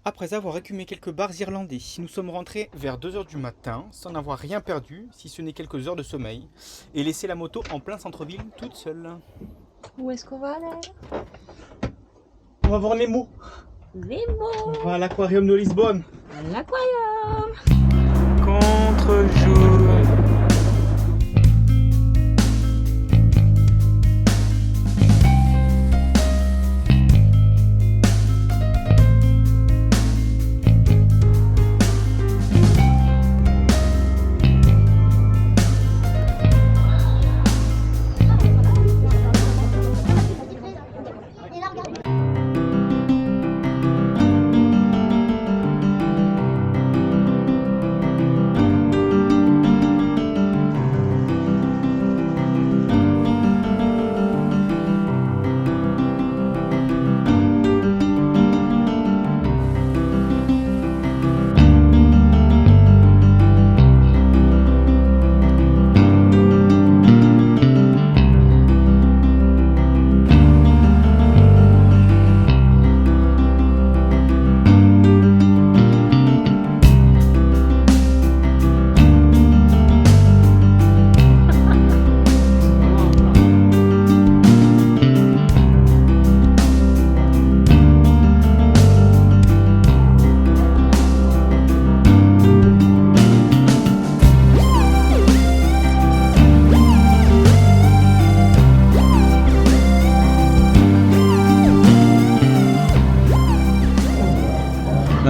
Après avoir écumé quelques bars irlandais, nous sommes rentrés vers 2 h du matin, sans n'avoir rien perdu, si ce n'est quelques heures de sommeil, et laissé la moto en plein centre-ville toute seule. Où est-ce qu'on va aller? On va voir Nemo. Nemo! On va à l'aquarium de Lisbonne. À l'aquarium! Contre-jour.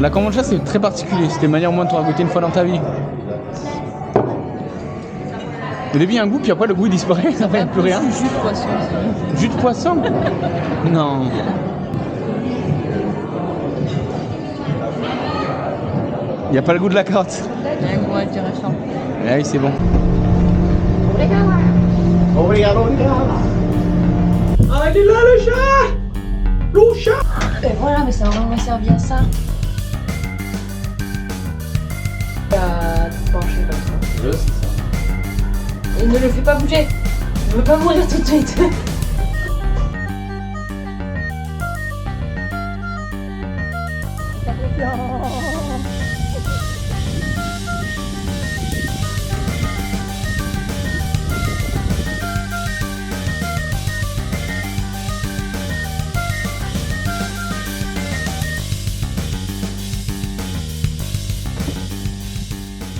La kombucha c'est très particulier, c'est une manière au moins de te goûter une fois dans ta vie. Au début il y a un goût, puis après le goût il disparaît, ça fait plus rien. Jus de poisson. Jus de poisson? Non. Il n'y a pas le goût de la carotte. Il y a un goût intéressant. Ah oui, c'est bon. Ah, il est là le chat! Le chat! Et voilà, mais ça va servir à ça. À pencher comme ça. Juste ça. Et ne le fais pas bouger. Je veux pas mourir tout de suite.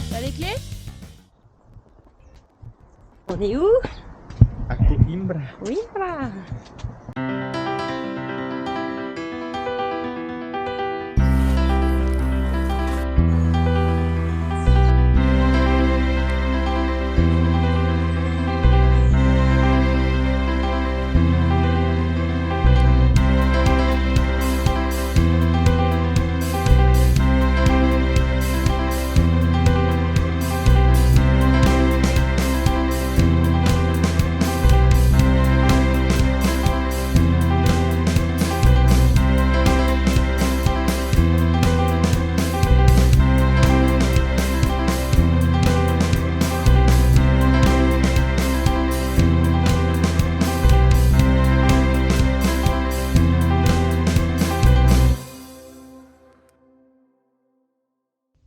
T'as les clés? On est où? À Coimbra. Oui, voilà.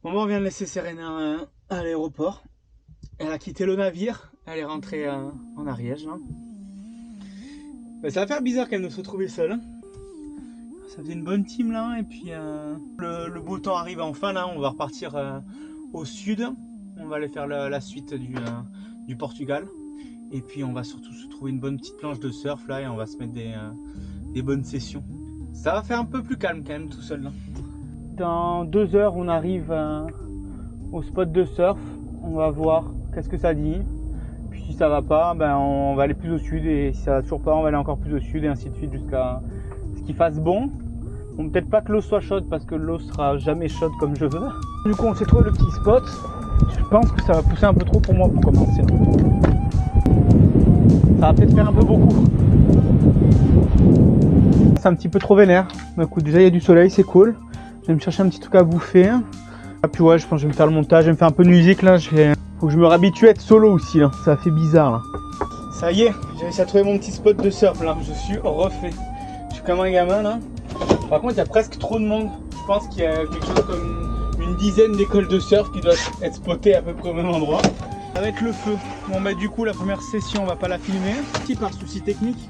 Maman vient de laisser Serena à l'aéroport. Elle a quitté le navire. Elle est rentrée en Ariège. Là. Mais ça va faire bizarre qu'elle ne se retrouvait seule. Hein. Ça faisait une bonne team là. Et puis le beau temps arrive enfin là. On va repartir au sud. On va aller faire la suite du Portugal. Et puis on va surtout se trouver une bonne petite planche de surf là. Et on va se mettre des bonnes sessions. Ça va faire un peu plus calme quand même tout seul là. Dans 2 heures, on arrive au spot de surf. On va voir qu'est-ce que ça dit. Puis si ça va pas, ben on va aller plus au sud. Et si ça va toujours pas, on va aller encore plus au sud et ainsi de suite jusqu'à ce qu'il fasse bon. Bon, peut-être pas que l'eau soit chaude parce que l'eau sera jamais chaude comme je veux. Du coup, on s'est trouvé le petit spot. Je pense que ça va pousser un peu trop pour moi pour commencer. Ça va peut-être faire un peu beaucoup. C'est un petit peu trop vénère. Mais écoute, déjà il y a du soleil, c'est cool. Je vais me chercher un petit truc à bouffer. Ah, puis ouais, je pense que je vais me faire le montage, je vais me faire un peu de musique là. Faut que je me réhabitue à être solo aussi là. Ça fait bizarre là. Ça y est, j'ai réussi à trouver mon petit spot de surf là. Je suis refait. Je suis comme un gamin là. Par contre, il y a presque trop de monde. pense qu'il y a quelque chose comme une dizaine d'écoles de surf qui doivent être spotées à peu près au même endroit. Ça va être le feu. Bon bah du coup la première session on va pas la filmer. Si par souci technique,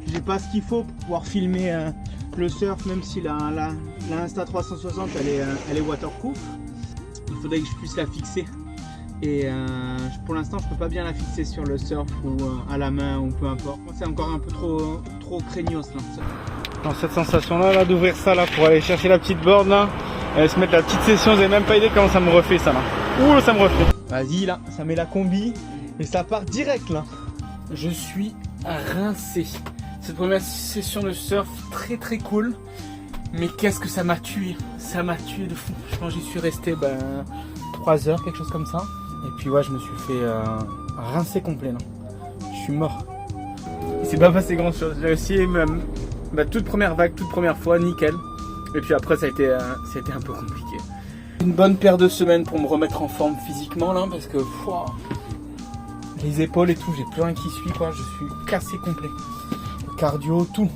j'ai pas ce qu'il faut pour pouvoir filmer le surf, même si la Insta360 elle est waterproof. Il faudrait que je puisse la fixer. Et pour l'instant je peux pas bien la fixer sur le surf ou à la main ou peu importe. C'est encore un peu trop craignos là. Dans cette sensation là, d'ouvrir ça là pour aller chercher la petite board là et se mettre la petite session, vous avez même pas idée comment ça me refait ça là. Ouh ça me refait. Vas-y là, ça met la combi et ça part direct là. Je suis rincé. Cette première session de surf très cool. Mais qu'est-ce que ça m'a tué. Ça m'a tué de fou. Je pense que j'y suis resté 3 heures, quelque chose comme ça. Et puis ouais, je me suis fait rincer complet là. Je suis mort. Il s'est pas passé grand chose. J'ai réussi même toute première vague, toute première fois, nickel. Et puis après ça a été un peu compliqué. Une bonne paire de semaines pour me remettre en forme physiquement là, parce que les épaules et tout, j'ai plus rien qui suit quoi. Je suis cassé complet. Cardio, tout.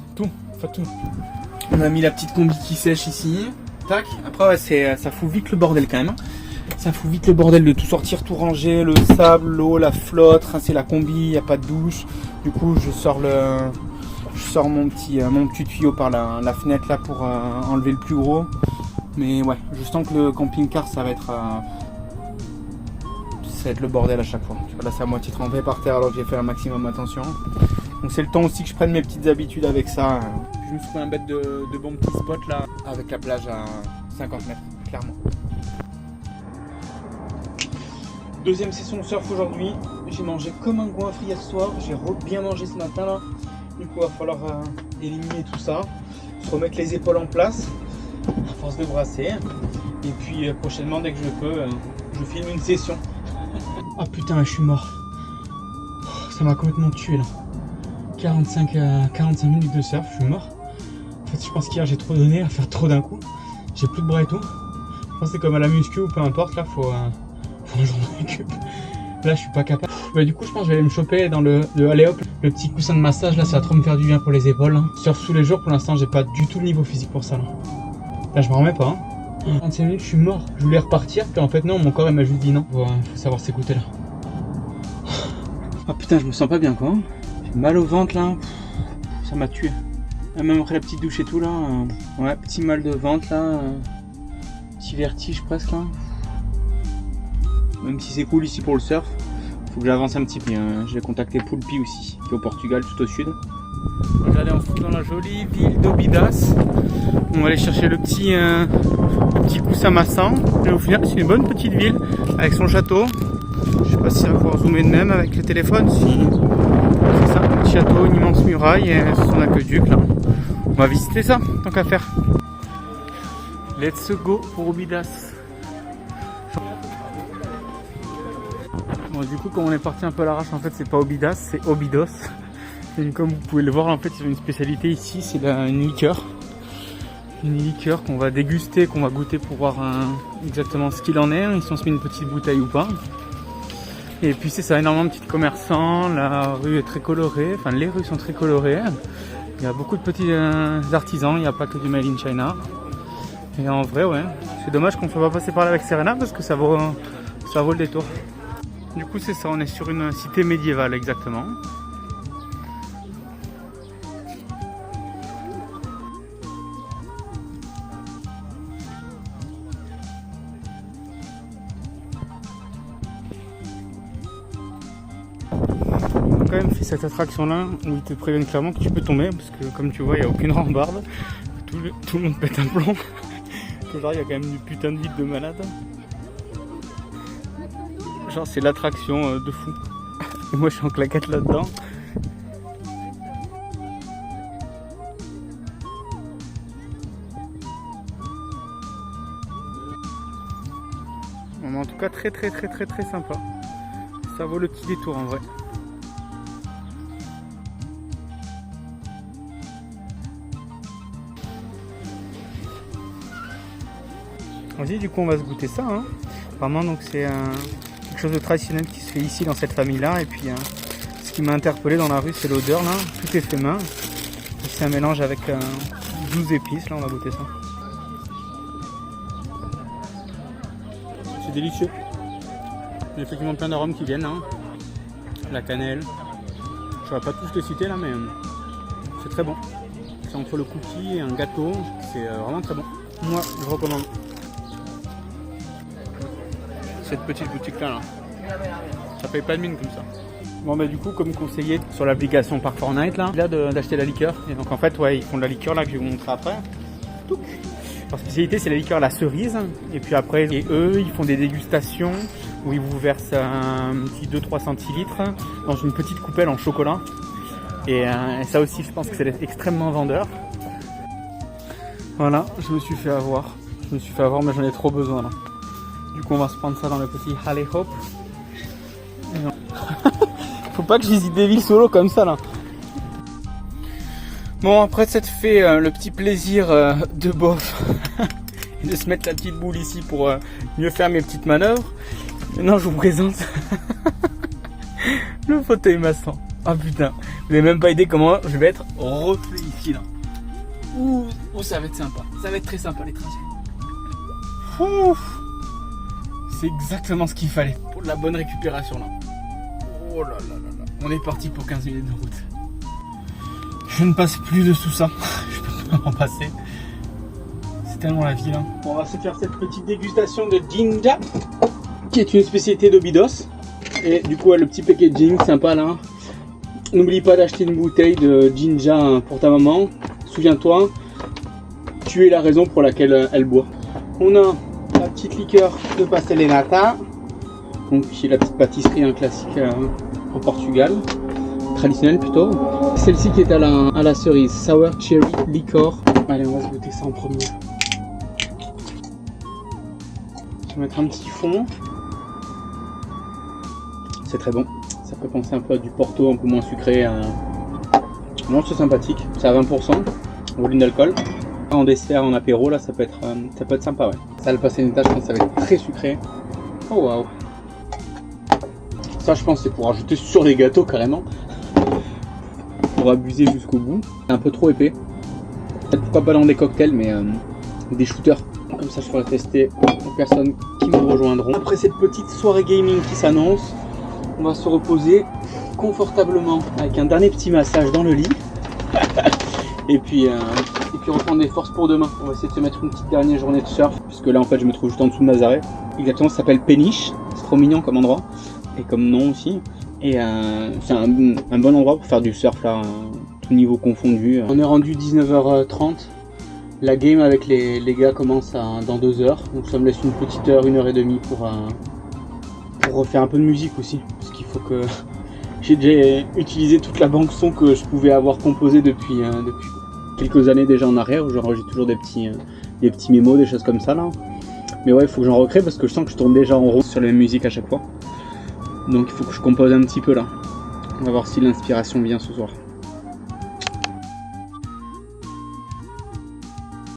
On a mis la petite combi qui sèche ici. Tac. Après ouais, ça fout vite le bordel quand même. Ça fout vite le bordel de tout sortir, tout ranger, le sable, l'eau, la flotte, rincer la combi, il n'y a pas de douche. Du coup je sors mon petit tuyau par la fenêtre là pour enlever le plus gros. Mais ouais, je sens que le camping-car ça va être le bordel à chaque fois. Tu vois, là c'est à moitié trempé par terre alors que j'ai fait un maximum attention. Donc c'est le temps aussi que je prenne mes petites habitudes avec ça. Je me suis fait un bête de bons petits spots là, avec la plage à 50 mètres, clairement. Deuxième session de surf aujourd'hui. J'ai mangé comme un goinfre hier soir. J'ai bien mangé ce matin là. Du coup il va falloir éliminer tout ça. Se remettre les épaules en place à force de brasser. Et puis prochainement dès que je peux, je filme une session. Ah putain je suis mort. Ça m'a complètement tué là. 45 minutes de surf, je suis mort. En fait je pense qu'hier j'ai trop donné à faire trop d'un coup. J'ai plus de bras et tout. Je pense que c'est comme à la muscu ou peu importe là, faut un jour de récup. Là je suis pas capable. Du coup je pense que je vais aller me choper dans le alley hop, le petit coussin de massage là, ça va trop me faire du bien pour les épaules. Surf tous les jours, pour l'instant j'ai pas du tout le niveau physique pour ça là. Là je me remets pas. 45 minutes je suis mort. Je voulais repartir, puis en fait non, mon corps il m'a juste dit non. Faut savoir s'écouter là. Ah putain je me sens pas bien quoi. J'ai mal au ventre là. Ça m'a tué. Même après la petite douche et tout là. Ouais, petit mal de ventre là. Petit vertige presque là. Même si c'est cool ici pour le surf, faut que j'avance un petit peu. Je vais contacter Poulpi aussi, qui est au Portugal, tout au sud. On va aller en foot dans la jolie ville d'Obidas. On va aller chercher le petit coussin massant. Et au final, c'est une bonne petite ville avec son château. Je sais pas si ça va pouvoir zoomer de même avec le téléphone. Si c'est ça, un petit château, une immense muraille et son aqueduc là. On va visiter ça, tant qu'à faire. Let's go pour Obidas. Bon, du coup, comme on est parti un peu à l'arrache, en fait, c'est pas Obidas, c'est Obidos. Et comme vous pouvez le voir, en fait, il y a une spécialité ici, c'est une liqueur. Une liqueur qu'on va déguster, qu'on va goûter pour voir exactement ce qu'il en est, si on se met une petite bouteille ou pas. Et puis c'est ça, énormément de petits commerçants, la rue est très colorée, enfin les rues sont très colorées. Il y a beaucoup de petits artisans, il n'y a pas que du Made in China. Et en vrai, ouais, c'est dommage qu'on ne soit pas passé par là avec Serena parce que ça vaut le détour. Du coup c'est ça, on est sur une cité médiévale exactement. On a quand même fait cette attraction là où ils te préviennent clairement que tu peux tomber parce que comme tu vois il n'y a aucune rambarde. Tout le monde pète un plomb. Genre il y a quand même du putain de vide de malade. Genre c'est l'attraction de fou. Et moi je suis en claquette là-dedans. En tout cas très sympa. Ça vaut le petit détour en vrai. Vas-y, du coup on va se goûter ça hein. Vraiment donc c'est quelque chose de traditionnel qui se fait ici dans cette famille là. Et puis ce qui m'a interpellé dans la rue c'est l'odeur là. Tout est fait main. C'est un mélange avec 12 épices là, on va goûter ça. délicieux. Il y a effectivement plein d'arômes qui viennent. Hein. La cannelle. Je ne vais pas tous les citer là, mais c'est très bon. C'est entre le cookie et un gâteau. C'est vraiment très bon. Moi, je recommande. Cette petite boutique là. Ça paye pas de mine comme ça. Bon bah du coup, comme conseillé sur l'application Park Fortnite là, il a d'acheter la liqueur. Et donc en fait ouais, ils font de la liqueur là que je vais vous montrer après. Touc. Leur spécialité c'est la liqueur à la cerise. Et puis après, eux ils font des dégustations où ils vous versent un petit 2-3 centilitres dans une petite coupelle en chocolat. Et ça aussi je pense que c'est extrêmement vendeur. Voilà, je me suis fait avoir. Mais j'en ai trop besoin là. Du coup on va se prendre ça dans le petit Halley Hop. Faut pas que je visite des villes solo comme ça là. Bon, après s'être fait le petit plaisir de bof et de se mettre la petite boule ici pour mieux faire mes petites manœuvres, maintenant je vous présente le fauteuil massant. Ah putain, vous n'avez même pas idée comment je vais être refait ici là. Ouh, ça va être sympa, ça va être très sympa les trajets. Ouf, c'est exactement ce qu'il fallait pour de la bonne récupération là. Oh là là là là. On est parti pour 15 minutes de route. Je ne passe plus de tout ça. Je peux pas m'en passer. C'est tellement la vie là. Bon, on va se faire cette petite dégustation de Jinja, qui est une spécialité d'Obidos. Et du coup, le petit packaging sympa là. N'oublie pas d'acheter une bouteille de Jinja pour ta maman. Souviens-toi, tu es la raison pour laquelle elle boit. On a la petite liqueur de pastel et nata. Donc qui est la petite pâtisserie, un classique au Portugal, traditionnelle plutôt. Celle-ci qui est à la cerise, Sour Cherry Liqueur. Allez, on va se goûter ça en premier. Je vais mettre un petit fond. C'est très bon. Ça peut penser un peu à du Porto, un peu moins sucré. Non, c'est sympathique. C'est à 20% volume d'alcool. En dessert, en apéro, là, ça peut être sympa, ouais. Ça le passer une tâche, je pense que ça va être très sucré. Oh waouh. Ça je pense c'est pour ajouter sur les gâteaux carrément. Pour abuser jusqu'au bout. C'est un peu trop épais. Pourquoi pas dans des cocktails mais des shooters. Comme ça je pourrais tester aux personnes qui me rejoindront. Après cette petite soirée gaming qui s'annonce, on va se reposer confortablement avec un dernier petit massage dans le lit. et puis reprendre des forces pour demain. On va essayer de se mettre une petite dernière journée de surf. Puisque là en fait je me trouve juste en dessous de Nazaré. Exactement, ça s'appelle Péniche. C'est trop mignon comme endroit. Et comme nom aussi. Et c'est un bon endroit pour faire du surf là, tout niveau confondu. On est rendu 19h30. La game avec les gars commence dans 2 heures. Donc ça me laisse une petite heure, 1h30 pour refaire un peu de musique aussi. Parce qu'il faut que... J'ai déjà utilisé toute la banque son que je pouvais avoir composée depuis quelques années déjà en arrière. Où j'enregistre toujours des petits mémos, des choses comme ça là. Mais ouais, il faut que j'en recrée parce que je sens que je tourne déjà en rond sur les mêmes musiques à chaque fois. Donc il faut que je compose un petit peu là. On va voir si l'inspiration vient ce soir.